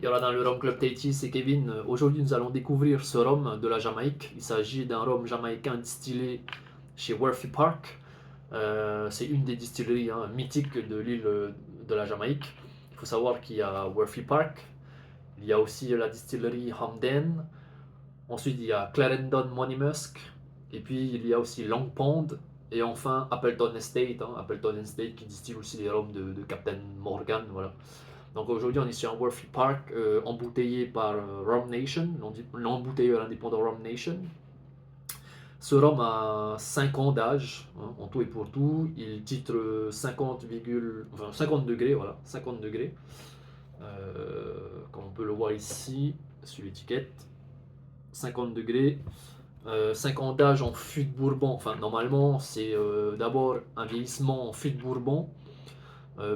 Il y aura dans le Rhum Club Tahiti, c'est Kevin. Aujourd'hui, nous allons découvrir ce rhum de la Jamaïque. Il s'agit d'un rhum jamaïcain distillé chez Worthy Park. C'est une des distilleries mythiques de l'île de la Jamaïque. Il faut savoir qu'il y a Worthy Park, il y a aussi la distillerie Hamden, ensuite il y a Clarendon Monymusk, et puis il y a aussi Long Pond, et enfin Appleton Estate, Appleton Estate qui distille aussi les rhums de Captain Morgan. Voilà. Donc aujourd'hui, on est sur un Worthy Park embouteillé par Rum Nation, l'embouteilleur indépendant Rum Nation. Ce rhum a 5 ans d'âge, en tout et pour tout. Il titre 50 degrés, voilà, 50 degrés. Comme on peut le voir ici, sur l'étiquette. 50 degrés. 5 ans d'âge en fût de Bourbon. Enfin, normalement, c'est d'abord un vieillissement en fût de Bourbon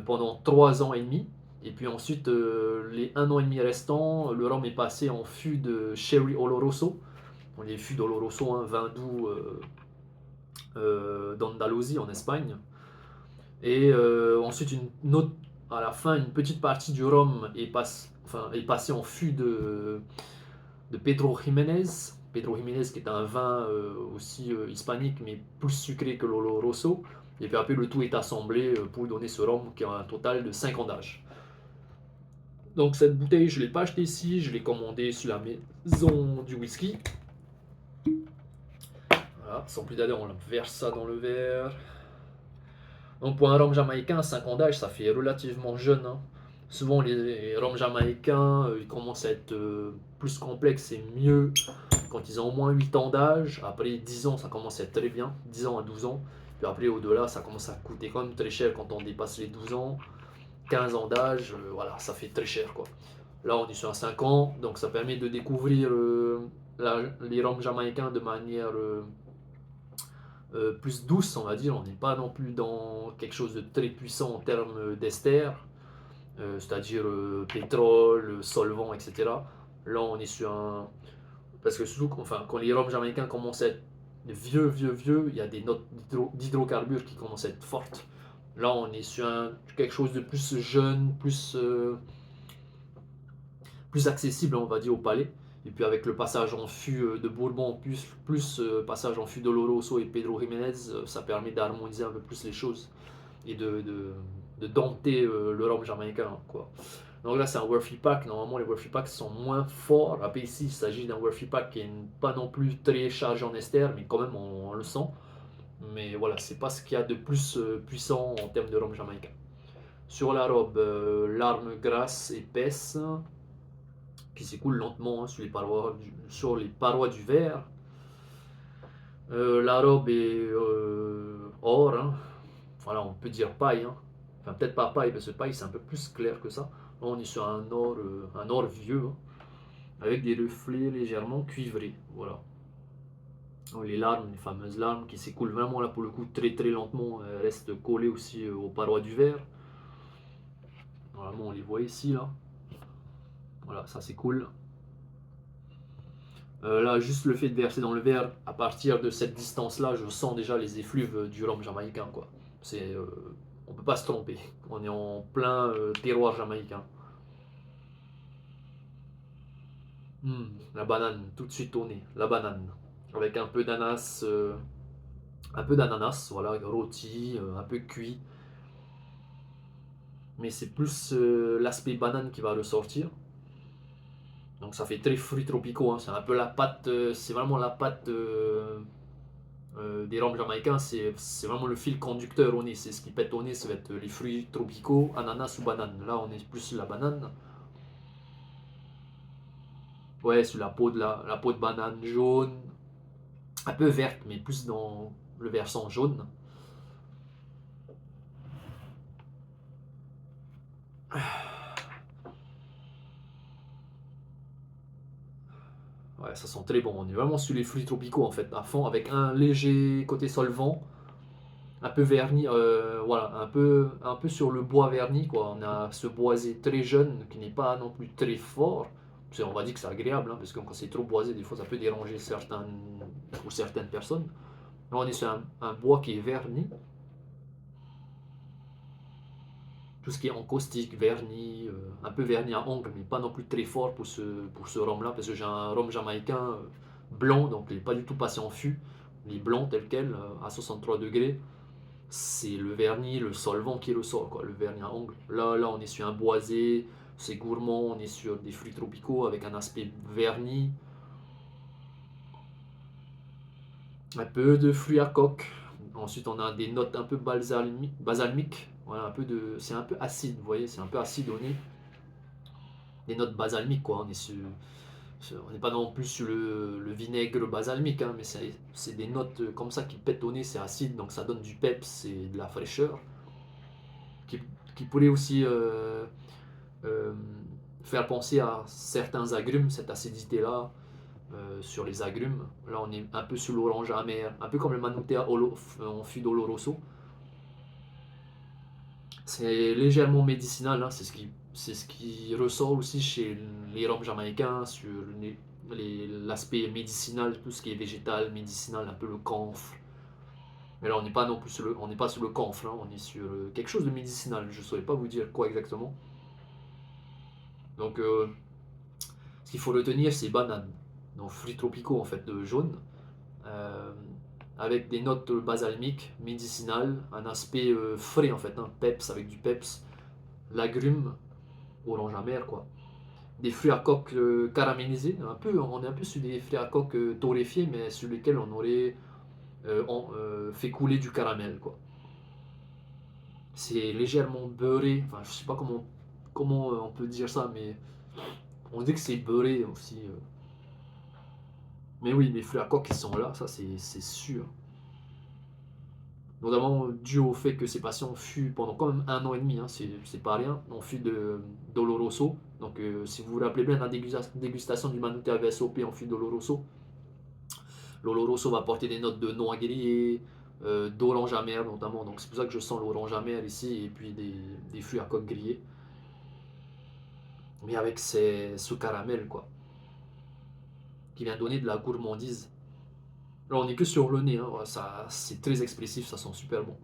pendant 3 ans et demi. Et puis ensuite, les 1 an et demi restants, le rhum est passé en fût de Sherry Oloroso. Les fûts d'Oloroso, vin doux d'Andalousie en Espagne. Et ensuite, à la fin, une petite partie du rhum est passée en fût de Pedro Jiménez. Pedro Jiménez qui est un vin aussi hispanique mais plus sucré que l'Oloroso. Et puis après, le tout est assemblé pour donner ce rhum qui a un total de 5 ans d'âge. Donc cette bouteille, je ne l'ai pas achetée ici, je l'ai commandée sur la maison du whisky. Voilà, sans plus d'aller, on verse ça dans le verre. Donc pour un rhum jamaïcain, 5 ans d'âge, ça fait relativement jeune. Souvent les rhums jamaïcains, ils commencent à être plus complexes et mieux quand ils ont au moins 8 ans d'âge. Après 10 ans, ça commence à être très bien, 10 ans à 12 ans. Puis après au-delà, ça commence à coûter quand même très cher quand on dépasse les 12 ans. 15 ans d'âge, voilà, ça fait très cher quoi. Là, on est sur un 5 ans, donc ça permet de découvrir les rhums jamaïcains de manière plus douce, on va dire. On n'est pas non plus dans quelque chose de très puissant en termes d'ester, c'est-à-dire pétrole, solvant, etc. Là, on est sur un. Parce que surtout, quand les rhums jamaïcains commencent à être vieux, il y a des notes d'hydrocarbures qui commencent à être fortes. Là, on est sur quelque chose de plus jeune, plus accessible, on va dire, au palais. Et puis avec le passage en fût de Bourbon, plus passage en fût de Oloroso et Pedro Jiménez, ça permet d'harmoniser un peu plus les choses et de dompter le rhum jamaïcain, quoi. Donc là, c'est un Worthy Pack. Normalement, les Worthy Packs sont moins forts. Après, ici, il s'agit d'un Worthy Pack qui n'est pas non plus très chargé en ester, mais quand même, on le sent. Mais voilà, c'est pas ce qu'il y a de plus puissant en termes de rhum jamaïcain. Sur la robe, larme grasse, épaisse, qui s'écoule lentement sur les parois du verre. La robe est or, voilà, on peut dire paille, enfin peut-être pas paille parce que paille c'est un peu plus clair que ça. Là, on est sur un or vieux, avec des reflets légèrement cuivrés, voilà. Donc, les fameuses larmes qui s'écoulent vraiment là pour le coup très très lentement, restent collées aussi aux parois du verre. Normalement on les voit ici là. Voilà, ça s'écoule. Là, juste le fait de verser dans le verre, à partir de cette distance-là, je sens déjà les effluves du rhum jamaïcain, quoi. On peut pas se tromper. On est en plein terroir jamaïcain. La banane, tout de suite au nez, la banane, avec un peu d'ananas, voilà, rôti, un peu cuit. Mais c'est plus l'aspect banane qui va ressortir. Donc ça fait très fruits tropicaux, c'est un peu la pâte, c'est vraiment la pâte des rhums jamaïcains, c'est vraiment le fil conducteur au nez. C'est ce qui pète au nez, ça va être les fruits tropicaux, ananas ou banane. Là, on est plus sur la banane. Ouais, sur la peau de banane jaune, un peu verte, mais plus dans le versant jaune. Ouais, ça sent très bon. On est vraiment sur les fruits tropicaux en fait, à fond, avec un léger côté solvant, un peu verni, voilà, un peu sur le bois verni quoi. On a ce boisé très jeune qui n'est pas non plus très fort. On va dire que c'est agréable, parce que quand c'est trop boisé, des fois ça peut déranger certaines personnes. Là, on est sur un bois qui est verni. tout ce qui est encaustique, vernis, un peu vernis à ongles, mais pas non plus très fort pour ce rhum là, parce que j'ai un rhum jamaïcain blanc, donc il n'est pas du tout passé en fût, il est blanc tel quel, à 63 degrés. C'est le vernis, le solvant qui ressort, quoi, le vernis à ongles. Là, on est sur un boisé, c'est gourmand, on est sur des fruits tropicaux avec un aspect vernis, un peu de fruits à coque. Ensuite, on a des notes un peu basalmiques. Voilà, c'est un peu acide, vous voyez, c'est un peu acide au nez. Des notes basalmiques, quoi. On n'est pas non plus sur le vinaigre basalmique, hein, mais c'est des notes comme ça qui pètent au nez, c'est acide, donc ça donne du peps et de la fraîcheur. Qui, qui pourrait aussi euh, faire penser à certains agrumes, cette acidité-là, sur les agrumes. Là, on est un peu sur l'orange amer, un peu comme le Manutea en fût d'Oloroso. C'est légèrement médicinal, hein, c'est ce qui ressort aussi chez les rhums jamaïcains, sur l'aspect médicinal, tout ce qui est végétal, médicinal, un peu le camphre. Mais là, on n'est pas non plus on n'est pas sur le camphre, hein, on est sur quelque chose de médicinal. Je ne saurais pas vous dire quoi exactement. Donc, ce qu'il faut retenir, c'est banane. Donc, fruits tropicaux en fait, de jaune, euh, avec des notes basalmiques, médicinales, un aspect frais en fait, hein, peps avec du peps, l'agrume, orange amer quoi. Des fruits à coque caramélisés, on est un peu sur des fruits à coque torréfiés, mais sur lesquels on aurait fait couler du caramel quoi. C'est légèrement beurré, enfin je sais pas comment on peut dire ça, mais on dit que c'est beurré aussi. Mais oui, les fruits à coque qui sont là, ça c'est sûr. Notamment dû au fait que ces patients fut pendant quand même 1 an et demi, hein, c'est pas rien, on fut d'Oloroso. Donc si vous vous rappelez bien de la dégustation du Manutea VSOP en fût d'Oloroso, l'Oloroso va porter des notes de noix grillées, d'orange amer notamment. Donc c'est pour ça que je sens l'orange amer ici et puis des fruits à coque grillés. Mais avec ce caramel quoi, qui vient donner de la gourmandise. Là on est que sur le nez, hein, ça, c'est très expressif, ça sent super bon.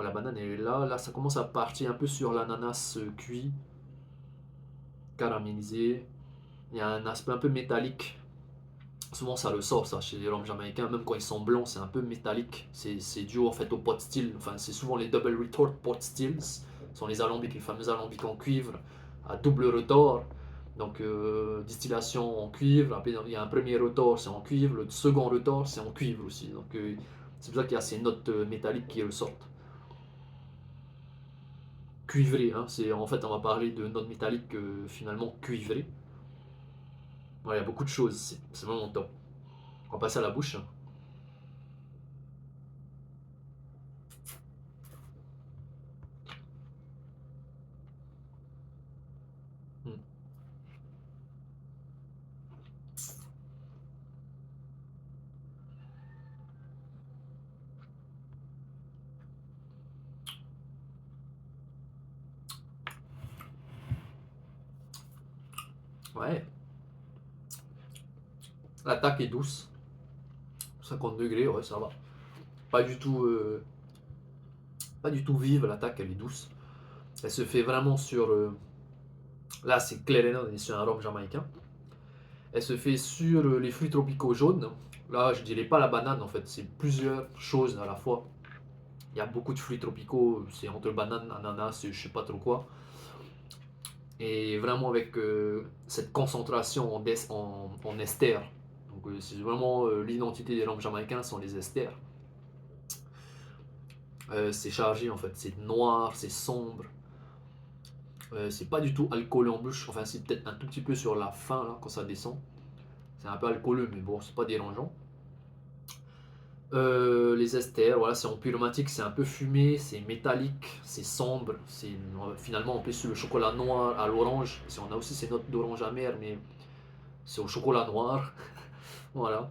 La banane elle est là. Là, ça commence à partir un peu sur l'ananas cuit, caramélisé. Il y a un aspect un peu métallique. Souvent, ça le sort, ça, chez les rhums jamaïcains. Même quand ils sont blancs, c'est un peu métallique. C'est dû en fait au pot still. Enfin, c'est souvent les double retort pot stills. Ce sont les alambics, les fameux alambics en cuivre à double retort. Donc, distillation en cuivre. Après, il y a un premier retort, c'est en cuivre. Le second retort, c'est en cuivre aussi. Donc, c'est pour ça qu'il y a ces notes métalliques qui ressortent. Cuivré, hein. En fait, on va parler de notes métalliques finalement cuivrées. Ouais, il y a beaucoup de choses, c'est vraiment top. On va passer à la bouche. Hmm. Ouais, l'attaque est douce. 50 degrés, ouais, ça va. Pas du tout, pas du tout vive, l'attaque, elle est douce. Elle se fait vraiment sur. Là, c'est clair et net, on est sur un rhum jamaïcain. Elle se fait sur les fruits tropicaux jaunes. Là, je dirais pas la banane en fait, c'est plusieurs choses à la fois. Il y a beaucoup de fruits tropicaux, c'est entre banane, ananas, je sais pas trop quoi. Et vraiment avec cette concentration en esters. Donc c'est vraiment l'identité des rhums jamaïcains sont les esters. C'est chargé en fait, c'est noir, c'est sombre. C'est pas du tout alcooleux en bouche, enfin c'est peut-être un tout petit peu sur la fin là, quand ça descend. C'est un peu alcooleux, mais bon, c'est pas dérangeant. Les esters, voilà, c'est empyromatique, c'est un peu fumé, c'est métallique, c'est sombre, finalement on peut sur le chocolat noir à l'orange. On a aussi ces notes d'orange amère, mais c'est au chocolat noir, voilà.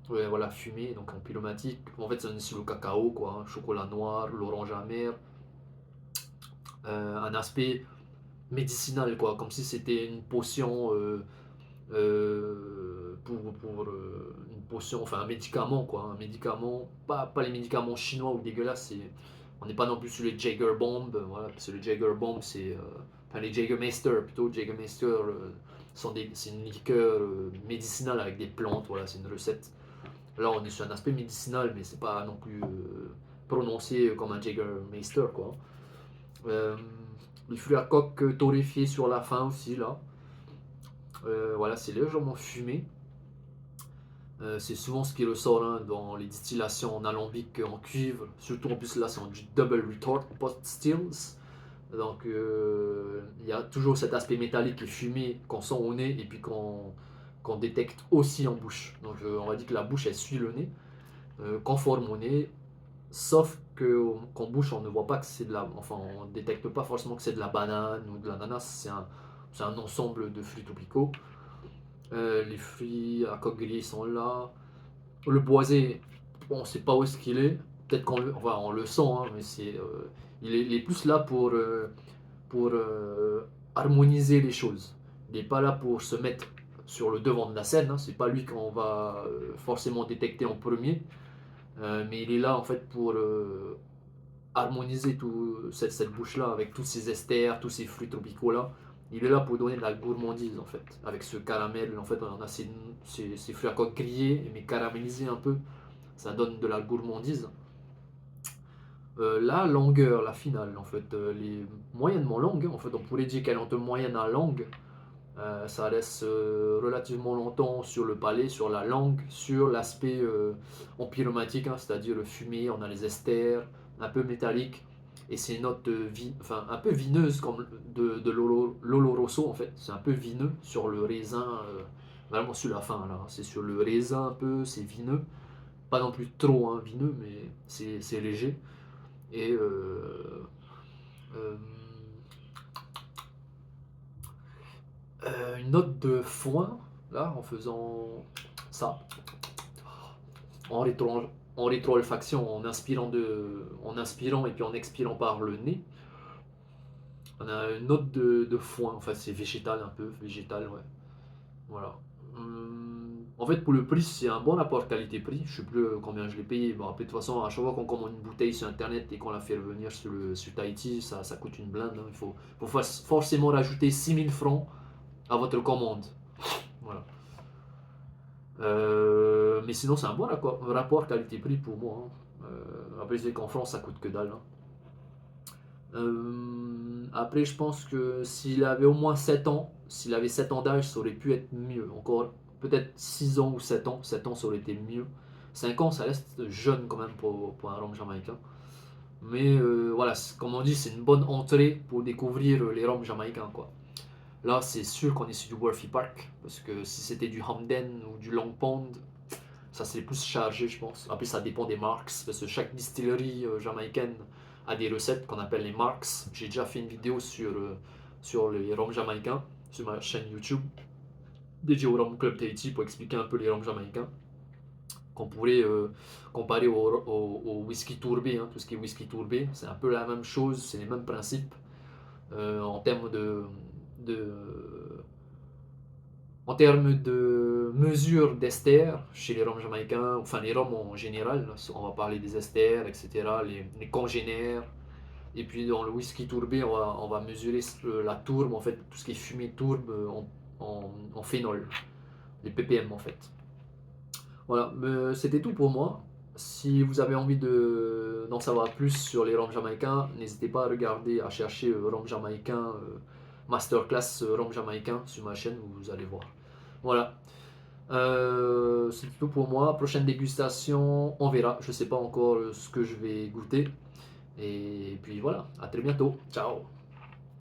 Ouais, voilà, fumé, donc empyromatique. En fait, c'est sur le cacao, quoi, hein, chocolat noir, l'orange amère, un aspect médicinal, quoi, comme si c'était une potion une potion, enfin un médicament, quoi, un médicament, pas les médicaments chinois ou dégueulasses, On n'est pas non plus sur les Jägerbomb, voilà, parce que les Jägerbomb, c'est. Enfin, les Jägermeister, plutôt. Jägermeister, c'est une liqueur médicinale avec des plantes, voilà, c'est une recette. Là, on est sur un aspect médicinal, mais c'est pas non plus prononcé comme un Jägermeister, quoi. Euh, les fruits à coque torréfiés sur la fin aussi, là. Voilà, c'est légèrement fumé. C'est souvent ce qui ressort hein, dans les distillations en alambic en cuivre, surtout en plus là c'est en du double retort pot stills. Donc il y a toujours cet aspect métallique et fumé qu'on sent au nez et puis qu'on détecte aussi en bouche. Donc on va dire que la bouche elle suit le nez, conforme au nez, sauf qu'en bouche on ne voit pas que c'est de la. Enfin on détecte pas forcément que c'est de la banane ou de l'ananas, c'est un ensemble de fruits tropicaux. Les fruits à coque grillée sont là. Le boisé, on ne sait pas où est-ce qu'il est. Peut-être enfin, on le sent, hein, mais il est plus là pour harmoniser les choses. Il n'est pas là pour se mettre sur le devant de la scène. Hein. C'est pas lui qu'on va forcément détecter en premier, mais il est là en fait pour harmoniser cette bouche-là avec tous ces esters, tous ces fruits tropicaux là. Il est là pour donner de la gourmandise en fait. Avec ce caramel, en fait, on a ces fruits à coque grillés mais caramélisés un peu. Ça donne de la gourmandise. La longueur, la finale, en fait, elle est moyennement longue. En fait, on pourrait dire qu'elle est entre moyenne à longue. Ça reste relativement longtemps sur le palais, sur la langue, sur l'aspect empyromatique, hein, c'est-à-dire le fumé, on a les esters, un peu métallique, et ces notes enfin, un peu vineuses comme de l'oloroso en fait. C'est un peu vineux sur le raisin, vraiment sur la fin là. C'est sur le raisin un peu, c'est vineux. Pas non plus trop hein, vineux, mais c'est léger. Et euh, une note de foin, là, en faisant ça, en, rétro, en rétro-olfaction, en inspirant et puis en expirant par le nez. On a une note de foin, enfin c'est végétal un peu, végétal, ouais. Voilà. En fait, pour le prix, c'est un bon rapport qualité-prix. Je sais plus combien je l'ai payé. Bon, après, de toute façon, à chaque fois qu'on commande une bouteille sur internet et qu'on la fait revenir sur Tahiti, ça coûte une blinde. Hein. Il faut forcément rajouter 6000 francs à votre commande. Voilà. Mais sinon, c'est un bon rapport qualité-prix pour moi. Hein. Après, c'est qu'en France, ça coûte que dalle. Hein. Après, je pense que s'il avait au moins 7 ans, s'il avait 7 ans d'âge, ça aurait pu être mieux. Encore peut-être 6 ans ou 7 ans. 7 ans, ça aurait été mieux. 5 ans, ça reste jeune quand même pour un rhum jamaïcain. Mais voilà, comme on dit, c'est une bonne entrée pour découvrir les rhums jamaïcains. Quoi. Là, c'est sûr qu'on est sur du Worthy Park. Parce que si c'était du Hamden ou du Long Pond, ça serait plus chargé, je pense. Après, ça dépend des marques. Parce que chaque distillerie jamaïcaine a des recettes qu'on appelle les marks. J'ai déjà fait une vidéo sur les rhums jamaïcains sur ma chaîne YouTube dédiée au Rhum Club Tahiti pour expliquer un peu les rhums jamaïcains qu'on pourrait comparer au whisky tourbé. Hein. Tout ce qui est whisky tourbé, c'est un peu la même chose, c'est les mêmes principes en termes de en termes de mesure d'ester chez les rhums jamaïcains, enfin les rhums en général, on va parler des esters, etc., les congénères. Et puis dans le whisky tourbé, on va mesurer la tourbe, en fait, tout ce qui est fumée tourbe en phénol, les ppm en fait. Voilà, c'était tout pour moi. Si vous avez envie d'en savoir plus sur les rhums jamaïcains, n'hésitez pas à regarder, à chercher rhum jamaïcain, masterclass rhum jamaïcain sur ma chaîne, vous allez voir. Voilà, c'est tout pour moi. Prochaine dégustation, on verra. Je ne sais pas encore ce que je vais goûter. Et puis voilà, à très bientôt. Ciao.